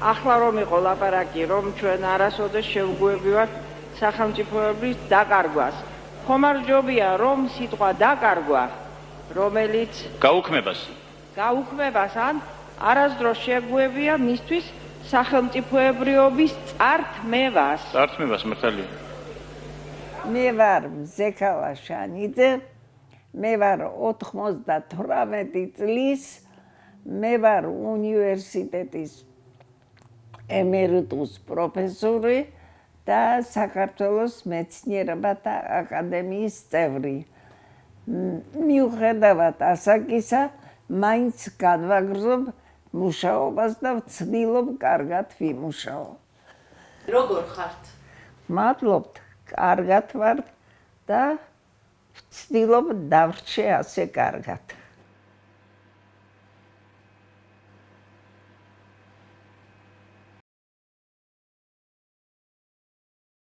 ახლა რომ იყო ლაპარაკი, რომ ჩვენ არასოდეს შევგვევივართ სახელმწიფოების დაკარგვას. ხომარჯობია, რომ სიტყვა დაკარგვა, რომელიც გაუქმებას ან არასდროს შეგვევია მისთვის სახელმწიფოებრიობის წართმევას. წართმევას მართალია. მე ვარ მზექალა შანიძე, მე ვარ 98 წლის, მე ვარ უნივერსიტეტის ემერიტუს პროფესორი და საქართველოს მეცნიერებათა აკადემიის წევრი. მიუხედავად ასაკისა, მაინც განვაგრძობ მუშაობას და ვცდილობ კარგად ვიმუშაო. როგორ ხართ? მადლობთ, კარგად ვარ და ვცდილობ დავრჩე ასე კარგად.